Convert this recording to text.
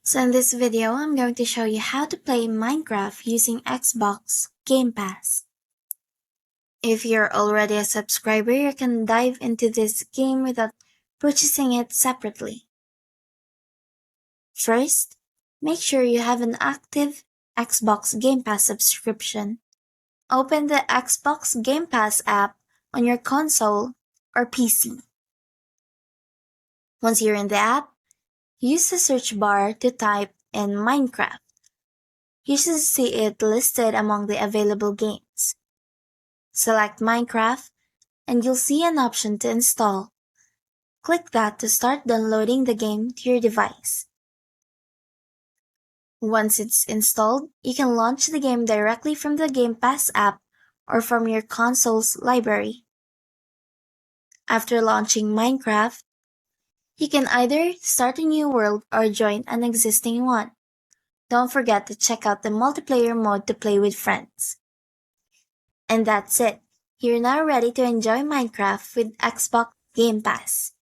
So in this video, I'm going to show you how to play Minecraft using Xbox Game Pass. If you're already a subscriber, you can dive into this game without purchasing it separately. First, make sure you have an active Xbox Game Pass subscription. Open the Xbox Game Pass app on your console or PC. Once you're in the app, use the search bar to type in Minecraft. You should see it listed among the available games. Select Minecraft, and you'll see an option to install. Click that to start downloading the game to your device. Once it's installed, you can launch the game directly from the Game Pass app or from your console's library. After launching Minecraft, you can either start a new world or join an existing one. Don't forget to check out the multiplayer mode to play with friends. And that's it. You're now ready to enjoy Minecraft with Xbox Game Pass.